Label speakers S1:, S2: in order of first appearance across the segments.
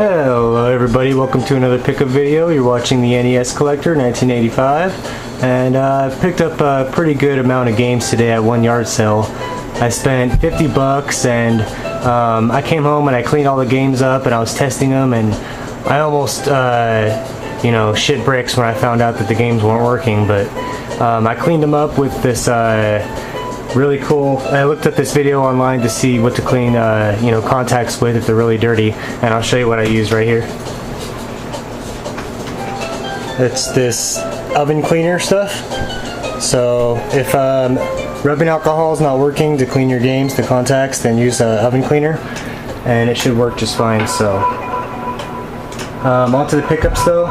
S1: Hello everybody, welcome to another pickup video. You're watching the NES Collector 1985, and I picked up a pretty good amount of games today at one yard sale. I spent 50 bucks and I came home and I cleaned all the games up and I was testing them, and I almost shit bricks when I found out that the games weren't working, but I cleaned them up with this really cool. I looked at this video online to see what to clean contacts with if they're really dirty, and I'll show you what I use right here. It's this oven cleaner stuff. So if rubbing alcohol is not working to clean your games, the contacts, then use an oven cleaner and it should work just fine. So onto the pickups though.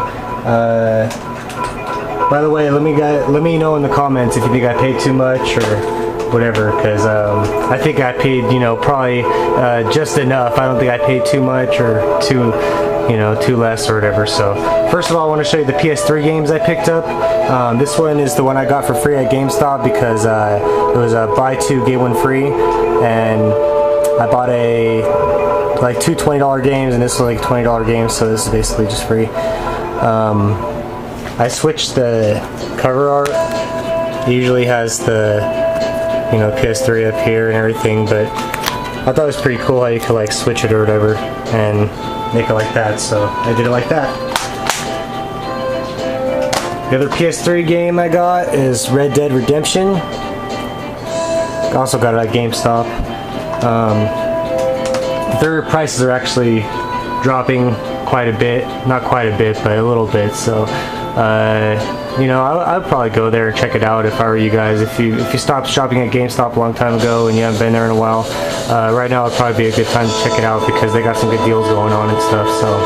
S1: By the way, let me know in the comments if you think I paid too much or whatever, because I think I paid probably just enough. I don't think I paid too much or too less or whatever. So first of all, I want to show you the PS3 games I picked up. This one is the one I got for free at GameStop because it was a buy two get one free, and I bought two $20 games and this was like $20 games, so this is basically just free. I switched the cover art. It usually has the PS3 up here and everything, but I thought it was pretty cool how you could like switch it or whatever and make it like that, so I did it like that. The other PS3 game I got is Red Dead Redemption. Also got it at GameStop. Their prices are actually dropping quite a bit, not quite a bit, but a little bit, so I'd probably go there and check it out if I were you guys. If you stopped shopping at GameStop a long time ago and you haven't been there in a while, right now would probably be a good time to check it out because they got some good deals going on and stuff. So,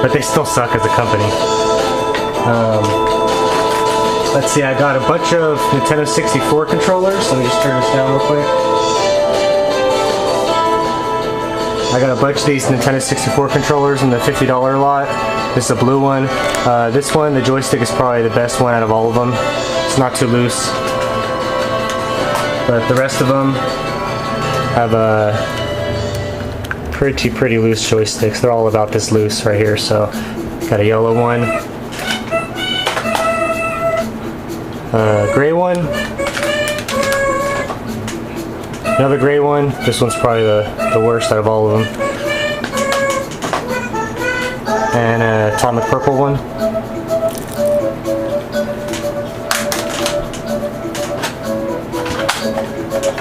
S1: but they still suck as a company. Let's see, I got a bunch of Nintendo 64 controllers. Let me just turn this down real quick. I got a bunch of these Nintendo 64 controllers in the $50 lot. This is a blue one. This one, the joystick is probably the best one out of all of them. It's not too loose. But the rest of them have a pretty loose joysticks. They're all about this loose right here. So, got a yellow one. Gray one. Another gray one. This one's probably the worst out of all of them. And an atomic purple one.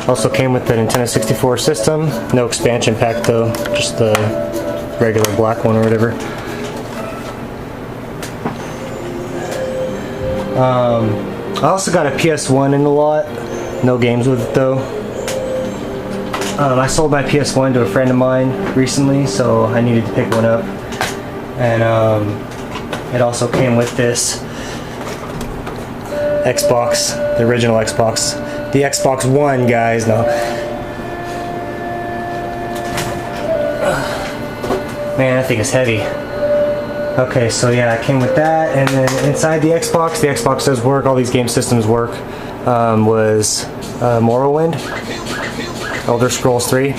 S1: Also came with the Nintendo 64 system. No expansion pack though, just the regular black one or whatever. I also got a PS1 in the lot. No games with it though. I sold my PS1 to a friend of mine recently, so I needed to pick one up. And it also came with this Xbox, the original Xbox, the Xbox One, guys. No, man, that thing is heavy. Okay, so yeah, it came with that, and then inside the Xbox does work. All these game systems work. Was Morrowind, Elder Scrolls 3.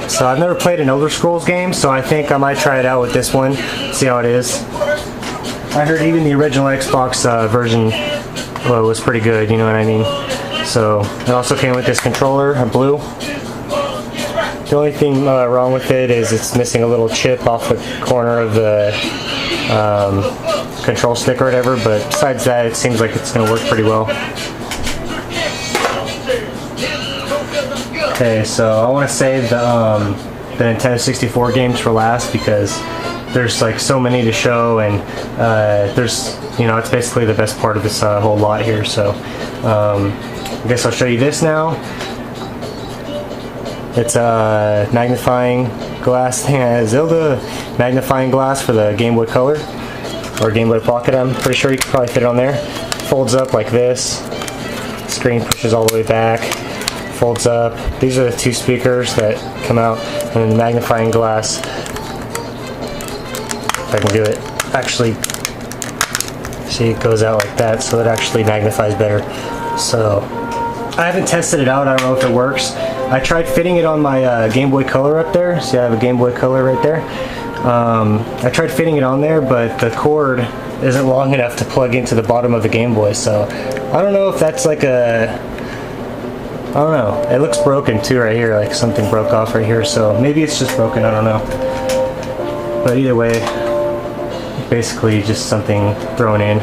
S1: So I've never played an Elder Scrolls game, so I think I might try it out with this one, see how it is. I heard even the original Xbox version was pretty good, you know what I mean? So it also came with this controller, a blue. The only thing wrong with it is it's missing a little chip off the corner of the control stick or whatever, but besides that it seems like it's going to work pretty well. Okay, so I want to save the Nintendo 64 games for last because there's like so many to show, and there's it's basically the best part of this whole lot here. So I guess I'll show you this now. It's a magnifying glass thing, Zelda magnifying glass for the Game Boy Color or Game Boy Pocket. I'm pretty sure you could probably fit it on there. Folds up like this. Screen pushes all the way back. Folds up. These are the two speakers that come out, and then the magnifying glass, if I can do it, actually, see, it goes out like that, so it actually magnifies better. So I haven't tested it out, I don't know if it works. I tried fitting it on my Game Boy Color up there. See, I have a Game Boy Color right there. I tried fitting it on there, but the cord isn't long enough to plug into the bottom of the Game Boy, so I don't know if that's like a... I don't know. It looks broken too right here, like something broke off right here, so maybe it's just broken, I don't know. But either way, basically just something thrown in.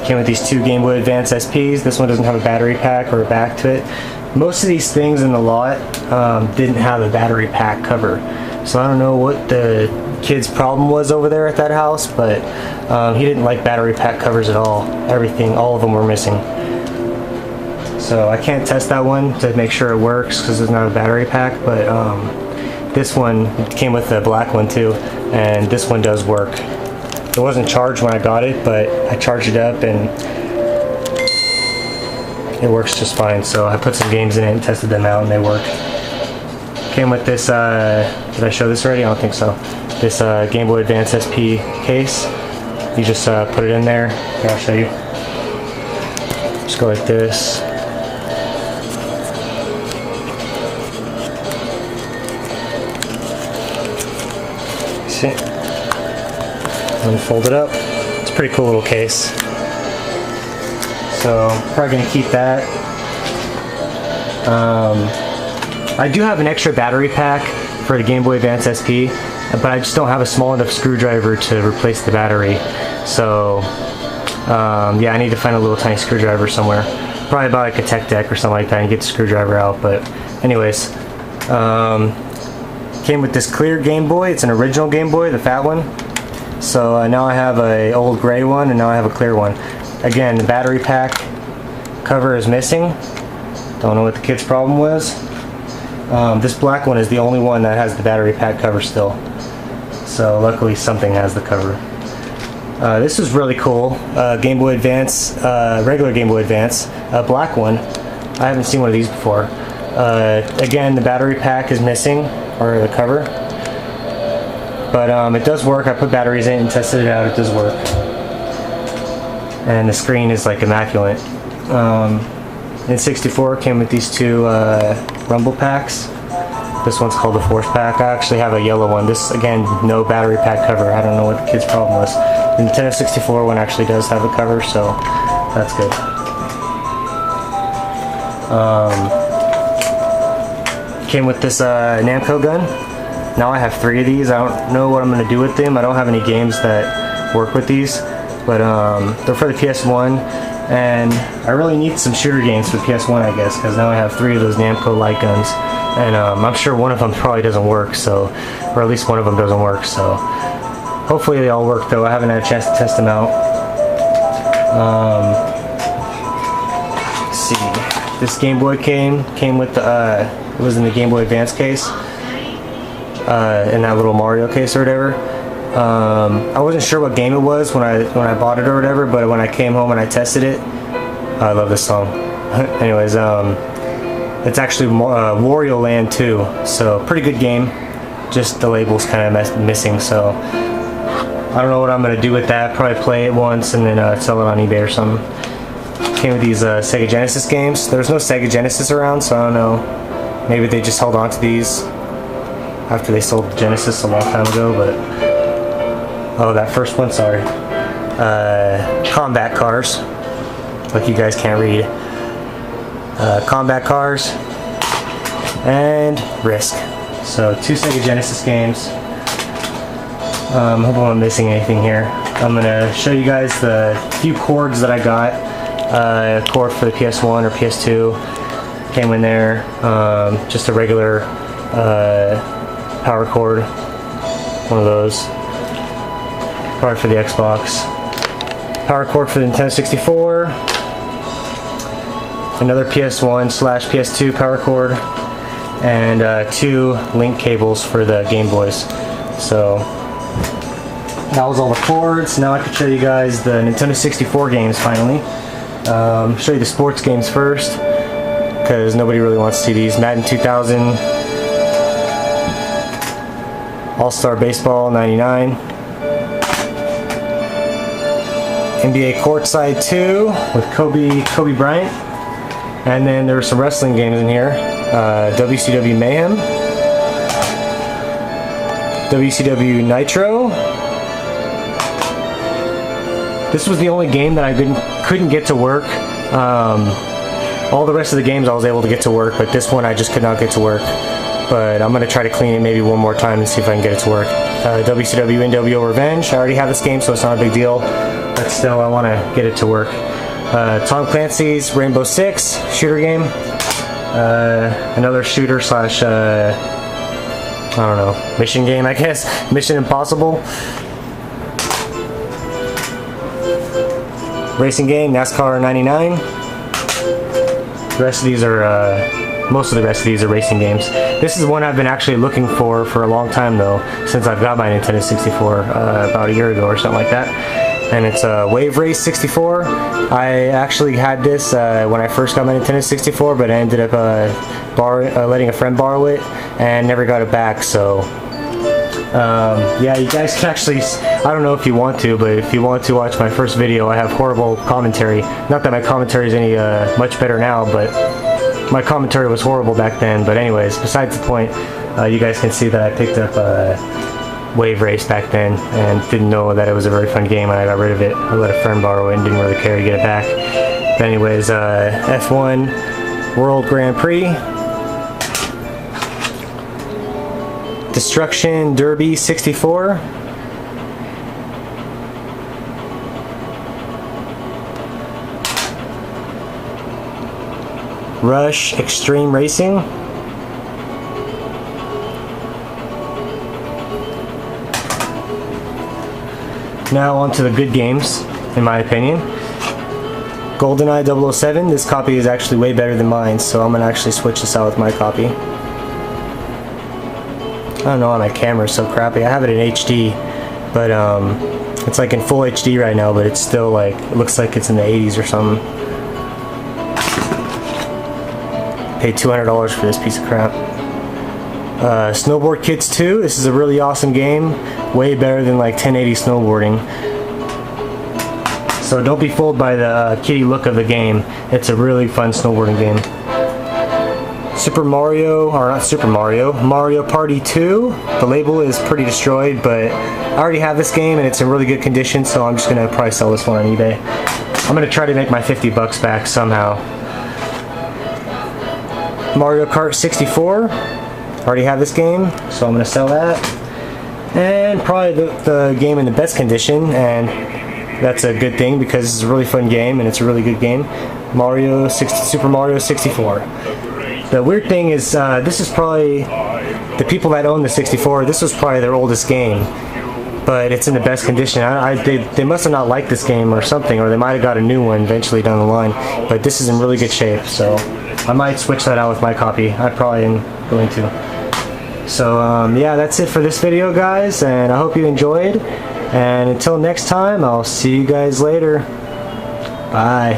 S1: Came with these two Game Boy Advance SPs. This one doesn't have a battery pack or a back to it. Most of these things in the lot didn't have a battery pack cover. So I don't know what the kid's problem was over there at that house, but he didn't like battery pack covers at all. Everything, all of them were missing. So I can't test that one to make sure it works because there's not a battery pack, but this one came with the black one too, and this one does work. It wasn't charged when I got it, but I charged it up and it works just fine. So I put some games in it and tested them out and they work. Came with this, did I show this already? I don't think so. This Game Boy Advance SP case. You just put it in there. Here, I'll show you. Just go like this. See? Unfold it up. It's a pretty cool little case. So I'm probably going to keep that. I do have an extra battery pack for the Game Boy Advance SP, but I just don't have a small enough screwdriver to replace the battery. So yeah, I need to find a little tiny screwdriver somewhere. Probably buy like a tech deck or something like that and get the screwdriver out. But anyways, came with this clear Game Boy. It's an original Game Boy, the fat one. So now I have a old gray one and now I have a clear one. Again, the battery pack cover is missing. Don't know what the kid's problem was. This black one is the only one that has the battery pack cover still. So luckily something has the cover. This is really cool. Game Boy Advance, regular Game Boy Advance, a black one. I haven't seen one of these before. Again, the battery pack is missing, or the cover. But it does work. I put batteries in and tested it out. It does work. And the screen is like immaculate. N64 came with these two rumble packs. This one's called the Force Pack. I actually have a yellow one. This, again, no battery pack cover. I don't know what the kid's problem was. The Nintendo 64 one actually does have a cover, so that's good. Came with this Namco gun. Now I have 3 of these. I don't know what I'm going to do with them. I don't have any games that work with these, but they're for the PS1, and I really need some shooter games for PS1, I guess, because now I have 3 of those Namco light guns, and I'm sure one of them probably doesn't work, so, or at least one of them doesn't work, so hopefully they all work, though. I haven't had a chance to test them out. Let's see. This Game Boy came with the, it was in the Game Boy Advance case. In that little Mario case or whatever. I wasn't sure what game it was when I bought it or whatever, but when I came home and I tested it, I love this song. Anyways, it's actually Wario Land 2, so pretty good game. Just the label's kind of missing, so I don't know what I'm gonna do with that. Probably play it once and then sell it on eBay or something. Came with these Sega Genesis games. There's no Sega Genesis around, so I don't know. Maybe they just held on to these after they sold the Genesis a long time ago, but oh, that first one, sorry. Combat Cars, like you guys can't read. Combat Cars and Risk. So 2 Sega Genesis games. Hope I'm not missing anything here. I'm gonna show you guys the few cords that I got. Cord for the PS1 or PS2 came in there. Just a regular power cord, one of those, probably for the Xbox. Power cord for the Nintendo 64, another PS1/PS2 power cord, and 2 link cables for the Game Boys. So that was all the cords. Now I can show you guys the Nintendo 64 games finally. Show you the sports games first, because nobody really wants to see these. Madden 2000, All-Star Baseball 99, NBA Courtside 2 with Kobe Bryant, And then there were some wrestling games in here. WCW Mayhem, WCW Nitro. This was the only game that I couldn't get to work. All the rest of the games I was able to get to work, but this one I just could not get to work. But I'm going to try to clean it maybe one more time and see if I can get it to work. WCW NWO Revenge. I already have this game, so it's not a big deal. But still, I want to get it to work. Tom Clancy's Rainbow Six shooter game. Another shooter slash, I don't know, mission game, I guess. Mission Impossible. Racing game, NASCAR 99. The rest of these are, most of the rest of these are racing games. This is one I've been actually looking for a long time though, since I've got my Nintendo 64 about a year ago or something like that. And it's Wave Race 64. I actually had this when I first got my Nintendo 64, but I ended up letting a friend borrow it and never got it back. So yeah, you guys can actually, I don't know if you want to, but if you want to watch my first video, I have horrible commentary. Not that my commentary is any much better now, but my commentary was horrible back then. But anyways, besides the point, you guys can see that I picked up Wave Race back then and didn't know that it was a very fun game, and I got rid of it. I let a friend borrow it and didn't really care to get it back. But anyways, F1 World Grand Prix, Destruction Derby 64, Rush Extreme Racing, now on to the good games, in my opinion. GoldenEye 007, this copy is actually way better than mine, so I'm going to actually switch this out with my copy. I don't know why my camera is so crappy. I have it in HD, but it's like in full HD right now, but it's still like, it looks like it's in the 80s or something. Paid $200 for this piece of crap. Snowboard Kids 2, this is a really awesome game, way better than like 1080 snowboarding. So don't be fooled by the kiddie look of the game. It's a really fun snowboarding game. Mario Party 2. The label is pretty destroyed, but I already have this game and it's in really good condition, so I'm just gonna probably sell this one on eBay. I'm gonna try to make my 50 bucks back somehow. Mario Kart 64. Already have this game, so I'm gonna sell that. And probably the game in the best condition, and that's a good thing because it's a really fun game and it's a really good game. Super Mario 64. The weird thing is, this is probably, the people that own the 64, this was probably their oldest game, but it's in the best condition. They must have not liked this game or something, or they might have got a new one eventually down the line, but this is in really good shape, so I might switch that out with my copy. I probably am going to. So yeah, that's it for this video, guys, and I hope you enjoyed, and until next time, I'll see you guys later. Bye.